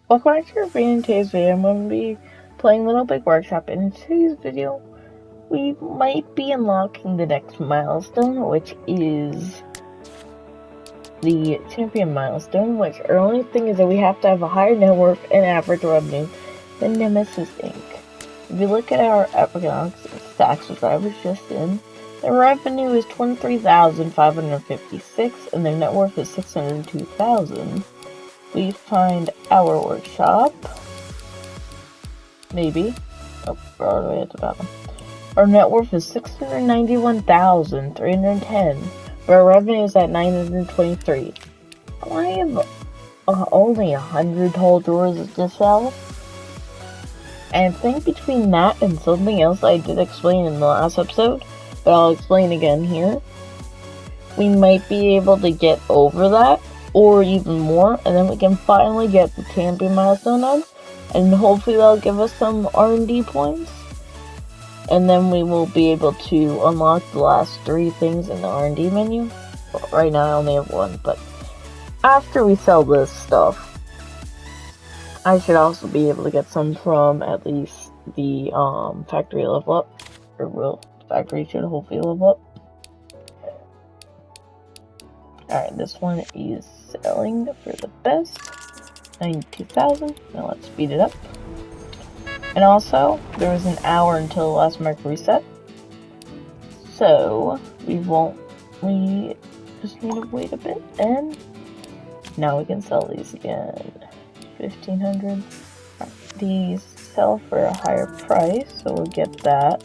Welcome back to your video. In today's video, I'm going to be playing Little Big Workshop. And in today's video, we might be unlocking the next milestone, which is the champion milestone, which our only thing is that we have to have a higher net worth and average revenue than Nemesis Inc. If you look at our economics stacks, which I was just in, their revenue is 23,556 and their net worth is 602,000. We find our workshop. Maybe. Oh, we're all the way at the bottom. Our net worth is 691,310. But our revenue is at 923. I have only 100 whole drawers to sell. And I think between that and something else I did explain in the last episode, but I'll explain again here, we might be able to get over that, or even more, and then we can finally get the champion milestone done, and hopefully that'll give us some R&D points, and then we will be able to unlock the last 3 things in the R&D menu. Well, right now I only have 1, but after we sell this stuff, I should also be able to get some from at least the factory level up, or the factory should hopefully level up. Alright, this one is selling for the best, 92,000. Now let's speed it up. And also, there was an hour until the last market reset, so we just need to wait a bit, and now we can sell these again. 1,500. These sell for a higher price, so we'll get that.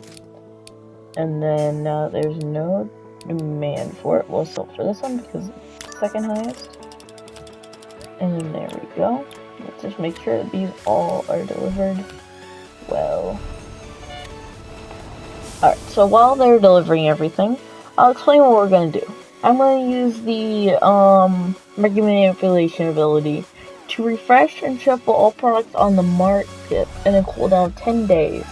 And then there's no demand for it. We'll sell for this one because it's the second highest. And then there we go. Let's just make sure that these all are delivered well. Alright, so while they're delivering everything, I'll explain what we're going to do. I'm going to use the market manipulation ability to refresh and shuffle all products on the market and then cool down 10 days.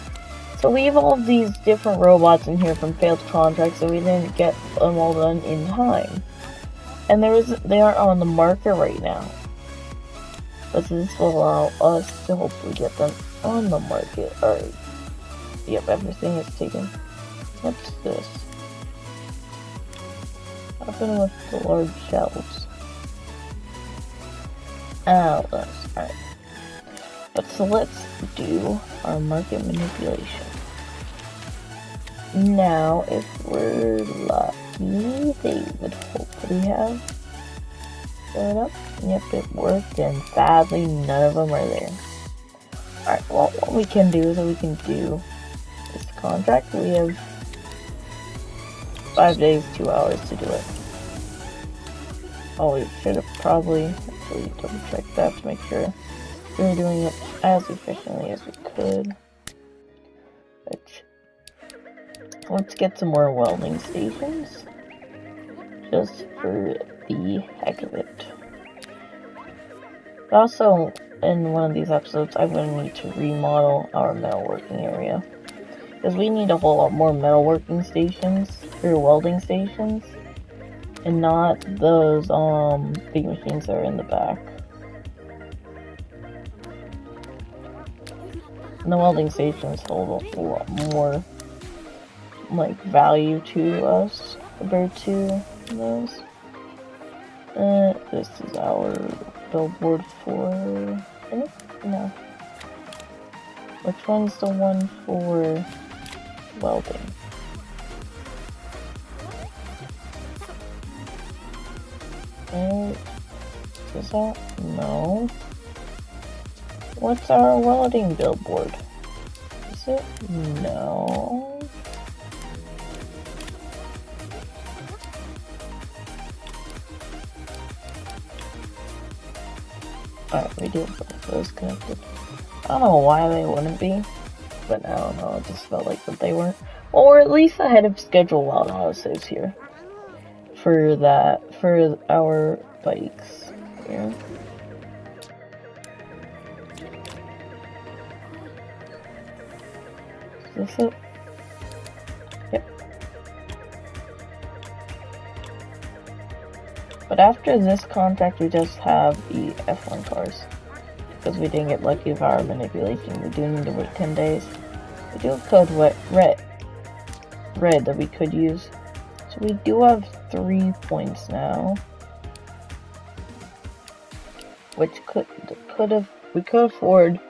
So we have all of these different robots in here from failed contracts, so we didn't get them all done in time. And they aren't on the market right now. But this will allow us to hopefully get them on the market. Alright. Yep, everything is taken. What's this? What happened with the large shelves? Oh, this. Alright. But so let's do our market manipulation. Now, if we're lucky, they would hopefully have set up. Yep, it worked, and sadly, none of them are there. Alright, well, what we can do is that we can do this contract. We have 5 days, 2 hours to do it. Oh, we should have probably actually double checked that to make sure we were doing it as efficiently as we could. Which, let's get some more welding stations, just for the heck of it. Also, in one of these episodes, I'm going to need to remodel our metalworking area, because we need a whole lot more metalworking stations, or welding stations, and not those big machines that are in the back. And the welding stations hold a lot more like value to us compared to those. This is our billboard for no. Which one's the one for welding? Is that? No. What's our welding billboard? Is it? No. Alright, we do have both those connected. I don't know why they wouldn't be, but I don't know, it just felt like that they weren't. Or at least ahead of schedule while Alice is here. For our bikes here. Is this it? Yep. But after this contract, we just have the F1 cars. because we didn't get lucky with our manipulation. We do need to wait 10 days. We do have code red that we could use. So we do have 3 points now. Which we could afford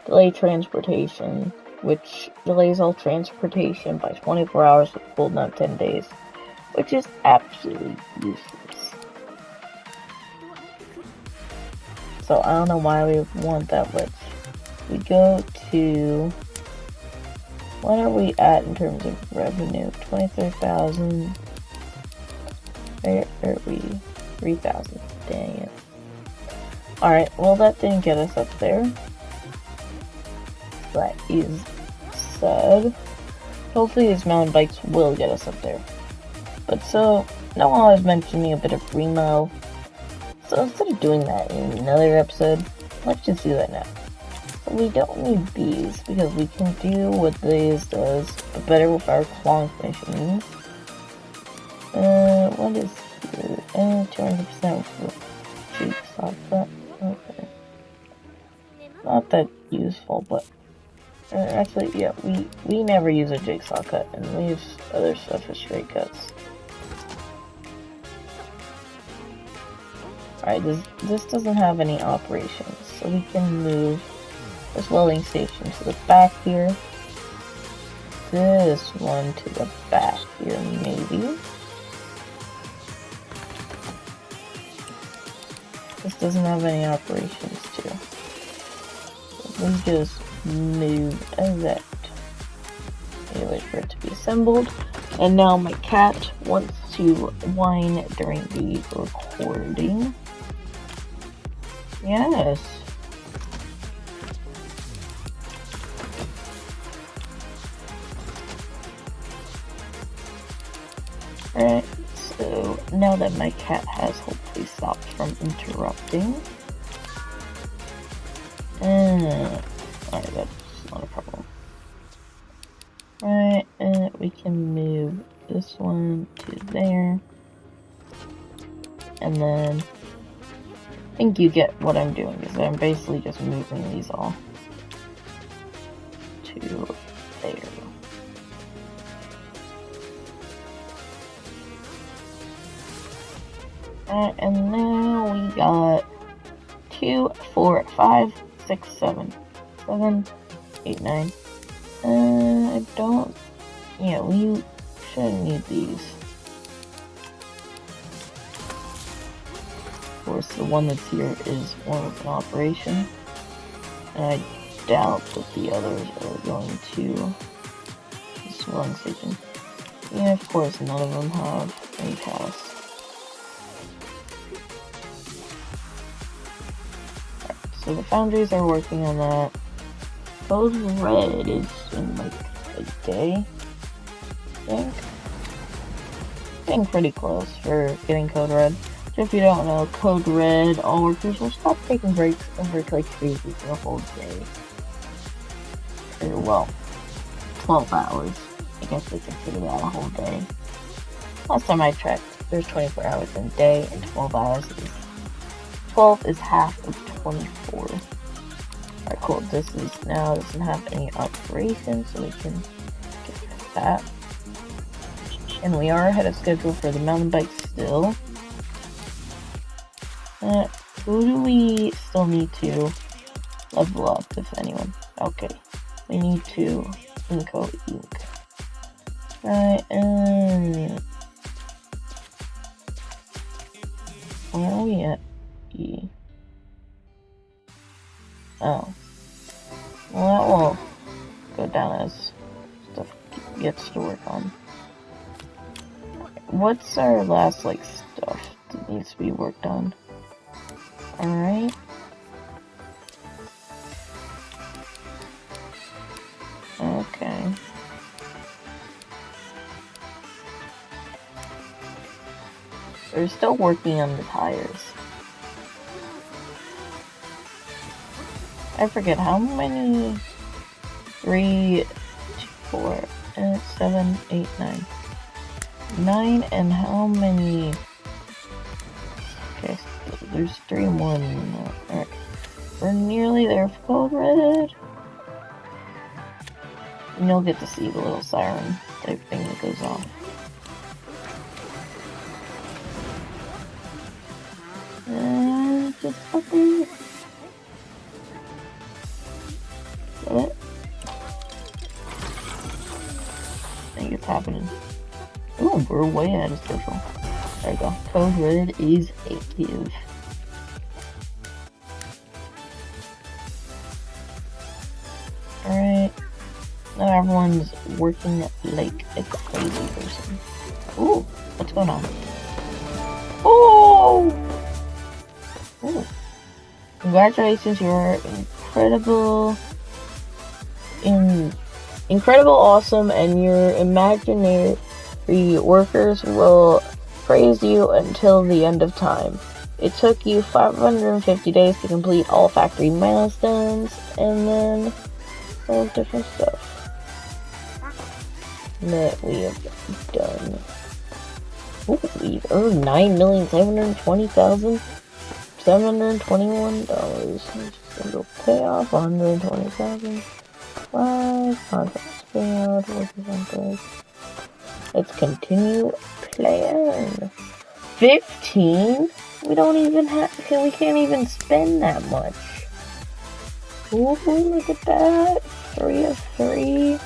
delay transportation, which delays all transportation by 24 hours with a cooldown of 10 days, which is absolutely useless. So I don't know why we want that much. We go to, what are we at in terms of revenue? 23,000. Where are we? 3,000. Dang it. Alright, well that didn't get us up there. That is sad. Hopefully these mountain bikes will get us up there. But so, now I was mentioning a bit of Remo. So instead of doing that in another episode, let's just do that now. So we don't need these, because we can do what these does, but better with our clonk machines. What is here? 200% for jigsaw cut. Okay. Not that useful, but actually, yeah, we never use a jigsaw cut, and we use other stuff as straight cuts. Alright, this doesn't have any operations, so we can move this welding station to the back here. This one to the back here, maybe. This doesn't have any operations too. So we just move that. Wait for it to be assembled. And now my cat wants to whine during the recording. Yes. Alright, so now that my cat has hopefully stopped from interrupting. Alright, that's not a problem. Alright, and we can move this one to there. And then I think you get what I'm doing, is I'm basically just moving these all to there. Alright, and now we got 2, 4, 5, 6, 7, 7, 8, 9. I don't. Yeah, we shouldn't need these. Of course, the one that's here is more of an operation, and I doubt that the others are going to this one station. Yeah, of course, none of them have any pass. So the foundries are working on that. Code red is in like a day, I think pretty close for getting code red. So if you don't know, code red, all workers will stop taking breaks and work like crazy for a whole day. Or, well, 12 hours. I guess they consider that a whole day. Last time I checked, there's 24 hours in a day, and 12 is half of 24. Alright, cool. This is now doesn't have any operations, so we can get that. And we are ahead of schedule for the mountain bike still. Who do we still need to level up, if anyone? Okay. We need to Inco Ink. Right, where are we at? E. Oh. Well, that will go down as stuff gets to work on. What's our last, like, stuff that needs to be worked on? Alright. Okay. They're still working on the tires. I forget how many. 3, 4, 7, 8, 9. 9 and how many? Okay, so there's 3 more than that. Alright. We're nearly there for Code Red. And you'll get to see the little siren type thing that goes off. Just up there. Is that it? I think it's happening. Ooh, we're way ahead of schedule. There you go. Code Red is active. Alright. Now everyone's working like a crazy person. Ooh, what's going on? Oh! Ooh. Congratulations, you're incredible, awesome, and your imaginary workers will praise you until the end of time. It took you 550 days to complete all factory milestones, and then all different stuff that we have done. Ooh, we've earned $9,720,721. Just gonna go pay off $120,000. 5 contracts payout, workers on break. Let's continue plan. 15? We can't even spend that much. Ooh, look at that. 3 of 3.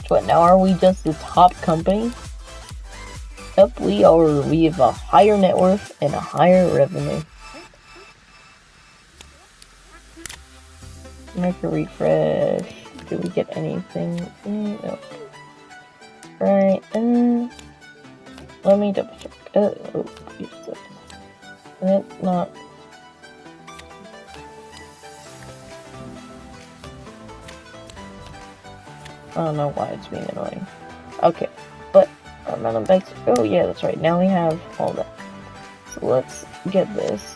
What, now are we just the top company? Yep, we are. We have a higher net worth and a higher revenue. Make a refresh. Do we get anything? No. Right, let me double check. Oh, it's not. I don't know why it's being annoying. Okay, but amount of bikes. Oh yeah, that's right. Now we have all that. So let's get this.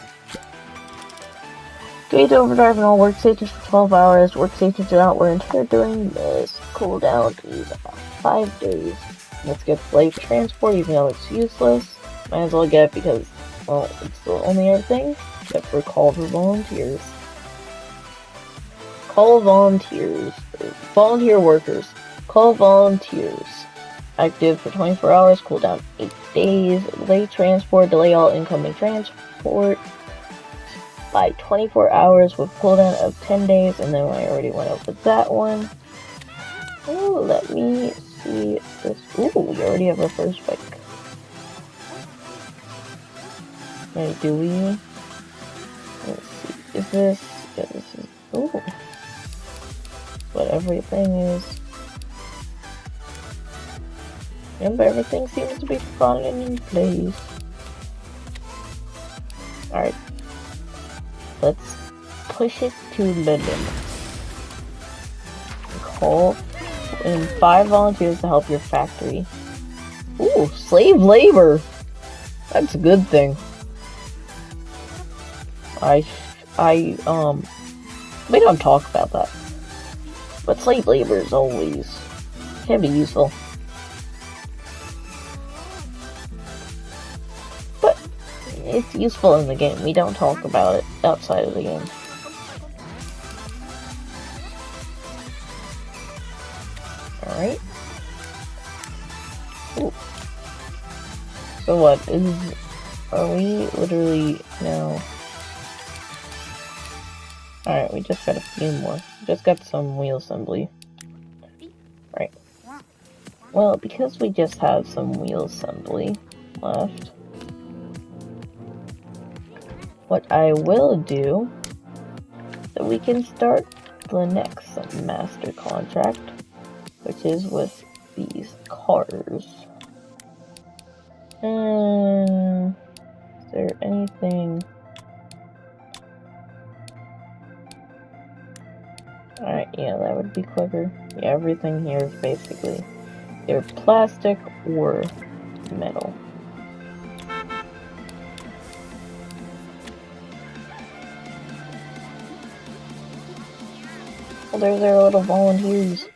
Gauge overdrive and all workstations for 12 hours. Workstations do not wear and tear during this. Cooldown is about 5 days. Let's get slave transport, even though it's useless. Might as well get it because, well, it's the only other thing. Except for call for volunteers. Call volunteers. Volunteer workers. Call volunteers. Active for 24 hours. Cooldown 8 days. Delay transport. Delay all incoming transport by 24 hours with cooldown of 10 days, and then I already went over that one. Oh, let me see this. Ooh, we already have our first bike. Wait, do we? Let's see. Is this? Yeah, this is. Ooh. What everything is. Yep, everything seems to be falling in place. Alright. Let's push it to the limit. Call in 5 volunteers to help your factory. Ooh, slave labor! That's a good thing. We don't talk about that. But slave labor is always can be useful. But it's useful in the game. We don't talk about it outside of the game. Alright. So what are we literally now? Alright, we just got a few more. Just got some wheel assembly. Right. Well, because we just have some wheel assembly left, what I will do is that we can start the next master contract, which is with these cars. Is there anything? Alright, yeah, that would be quicker. Yeah, everything here is basically either plastic or metal. Well, there's our little volunteers.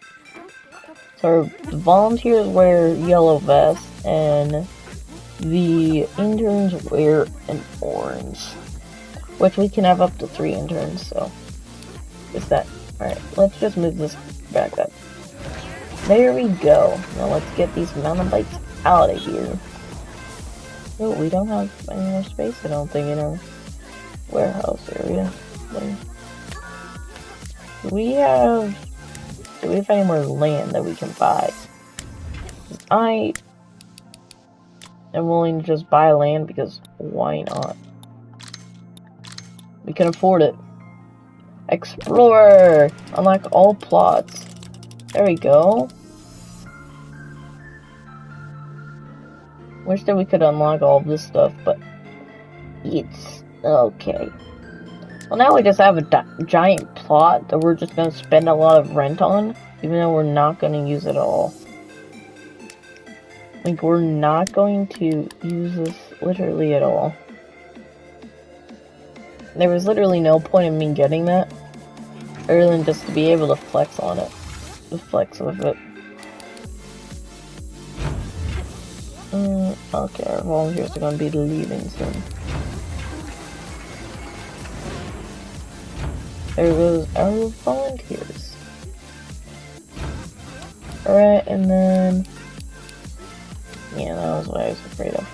So the volunteers wear yellow vests, and the interns wear an orange. which we can have up to 3 interns, so is that. Alright, let's just move this back up. There we go. Now let's get these mountain bikes out of here. Oh, we don't have any more space, I don't think, in our warehouse area. Do we have any more land that we can buy? I am willing to just buy land because why not? We can afford it. Explore! Unlock all plots. There we go. Wish that we could unlock all of this stuff, but it's okay. Well, now we just have a giant plot that we're just going to spend a lot of rent on, even though we're not going to use it all. Like, we're not going to use this literally at all. There was literally no point in me getting that, other than just to be able to flex on it. The flex with it. Okay, our volunteers are going to be leaving soon. There goes our volunteers. Alright, and then... yeah, that was what I was afraid of.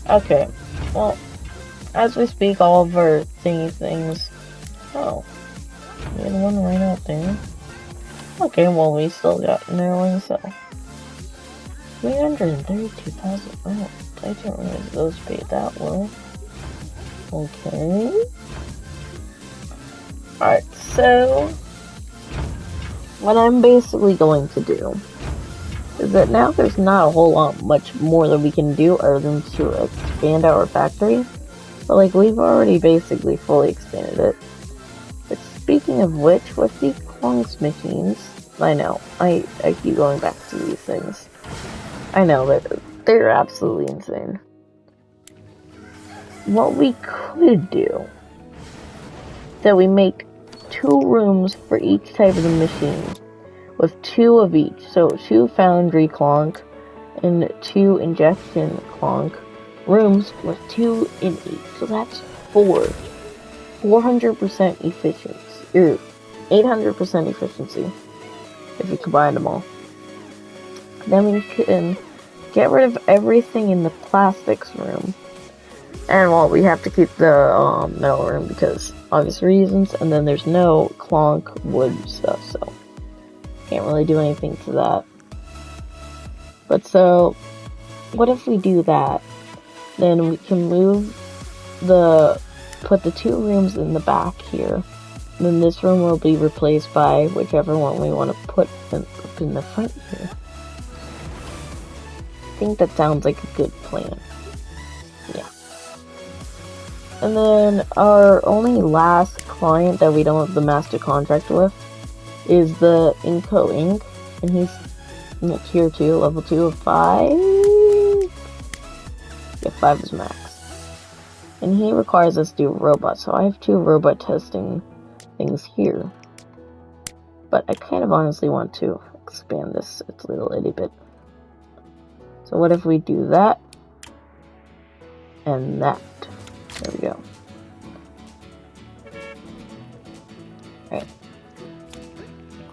Okay, well, as we speak, all of our thingy things... oh, we had one right out there. Okay, well, we still got narrowing cell. 332,000. Oh, I didn't realize those paid that well. Okay. Alright, so what I'm basically going to do is that now there's not a whole lot much more that we can do other than to expand our factory. But like, we've already basically fully expanded it. But speaking of which, with these Klong's machines, I know, I keep going back to these things. I know that they're absolutely insane. What we could do, that we make 2 rooms for each type of the machine, with 2 of each. So 2 foundry Klonk and 2 injection Klonk rooms with 2 in each. So that's 400% efficiency, or 800% efficiency if you combine them all. Then we can get rid of everything in the plastics room. And well, we have to keep the metal room because obvious reasons, and then there's no Klonk wood stuff, so can't really do anything to that. But so, what if we do that? Then we can put the 2 rooms in the back here. Then this room will be replaced by whichever one we want to put up in the front here. I think that sounds like a good plan. Yeah. And then our only last client that we don't have the master contract with is the Inco Inc. And he's in tier 2, level 2 of 5. Yeah, 5 is max. And he requires us to do robots, so I have 2 robot testing things here. But I kind of honestly want to expand this a little itty bit. So what if we do that and that? There we go. Alright.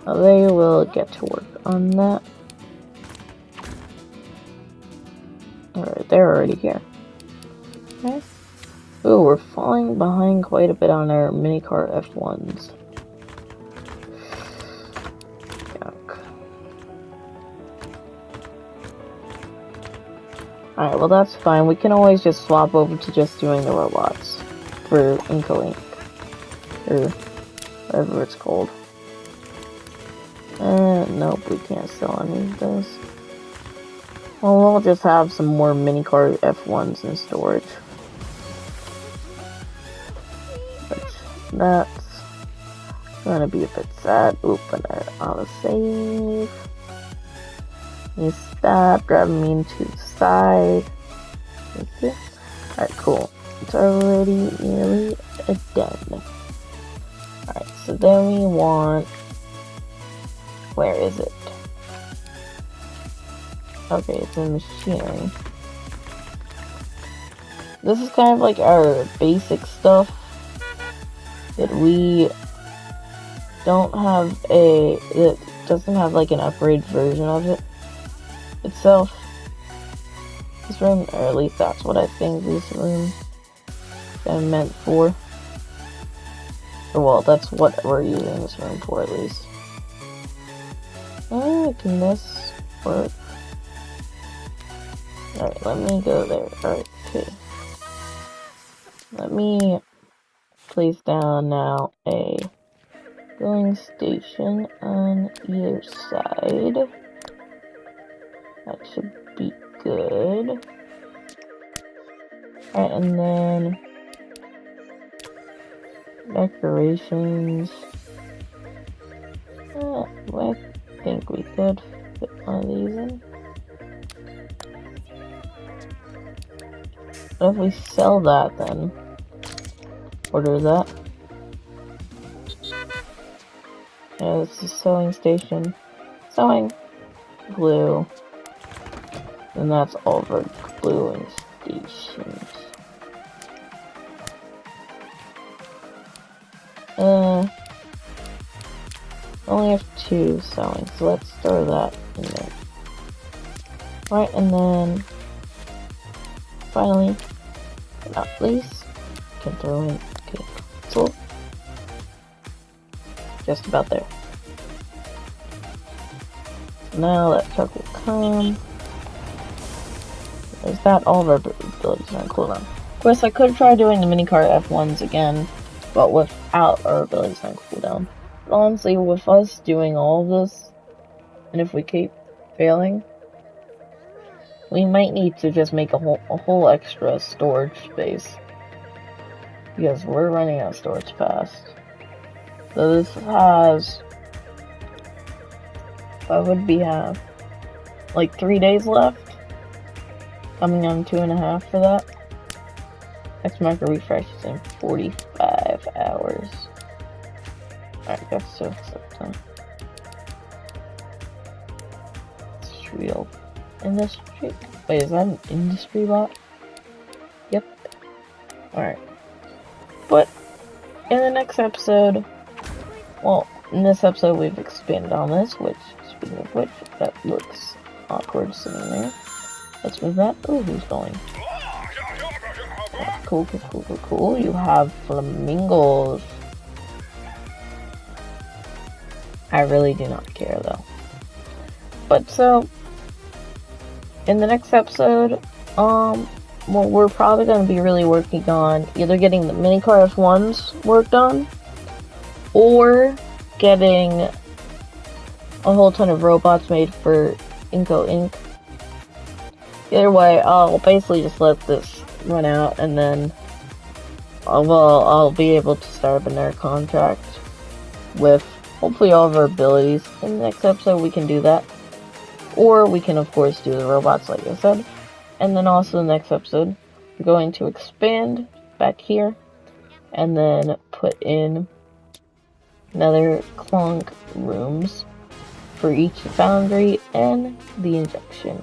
Well, they will get to work on that. Alright, they're already here. Okay. Ooh, we're falling behind quite a bit on our minicar F1s. Alright, well that's fine. We can always just swap over to just doing the robots for Inco Inc. Or whatever it's called. Nope, we can't sell any of those. Well, we'll just have some more minicar F1s in storage. But that's gonna be a bit sad. Open it, autosave. You stop, grabbing me into the side. Okay. Alright, cool. It's already nearly done. Alright, so then we want... where is it? Okay, it's in machinery. This is kind of like our basic stuff. that we don't have it doesn't have like an upgraded version of it itself. This room, or at least that's what I think this room is meant for. Or well, that's what we're using this room for at least. Can this work? Alright, let me go there. Alright, okay. Let me place down now a filling station on either side. That should be good. Alright, and then decorations. I think we could fit one of these in. But if we sell that, then order that. Yeah, this is sewing station. Sewing glue. And that's all of our gluing stations. Only have 2 sewing, so let's throw that in there. Right, and then finally, but not least, can throw in console. Just about there. Now that truck will come. There's that, all of our abilities are on cooldown. Of course, I could try doing the minicar F1s again, but without our abilities on cooldown. But honestly, with us doing all of this, and if we keep failing, we might need to just make a whole extra storage space. Because we're running out of storage fast. So this has... what would we have? Like 3 days left? Coming on 2.5 for that. Next marker refreshes in 45 hours. Alright, that's so time. Industrial. Industry? Wait, is that an industry bot? Yep. Alright. But, in the next episode, well, in this episode we've expanded on this, which, speaking of which, that looks awkward sitting there. Let's move that. Oh, who's going? Cool, cool, cool, cool, cool. You have flamingos. I really do not care, though. But, so, in the next episode, well, we're probably going to be really working on either getting the minicar F1s worked on, or getting a whole ton of robots made for Inco Inc. Either way, I'll basically just let this run out, and then I'll be able to start up another contract with hopefully all of our abilities. In the next episode we can do that, or we can of course do the robots like I said. And then also the next episode we're going to expand back here and then put in another clunk rooms for each foundry and the injection,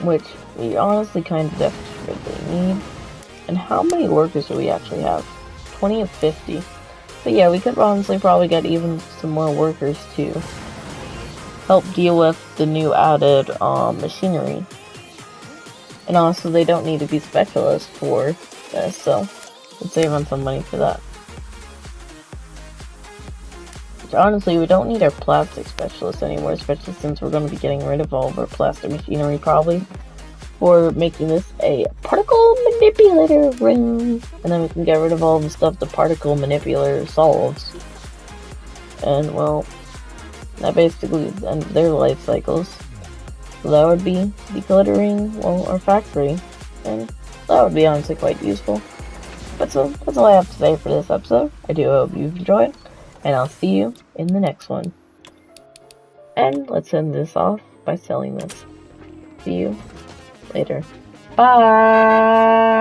which we honestly kind of desperately need. And how many workers do we actually have? 20 of 50. But yeah, we could honestly probably get even some more workers to help deal with the new added machinery. And also, they don't need to be specialists for this, so let's save on some money for that. Which honestly, we don't need our plastic specialists anymore, especially since we're going to be getting rid of all of our plastic machinery probably, for making this a particle manipulator room. And then we can get rid of all the stuff the particle manipulator solves. And well, that basically ends their life cycles. So that would be decluttering, well, our factory. And that would be honestly quite useful. But so, that's all I have to say for this episode. I do hope you've enjoyed, and I'll see you in the next one. And let's end this off by selling this. See you later. Bye!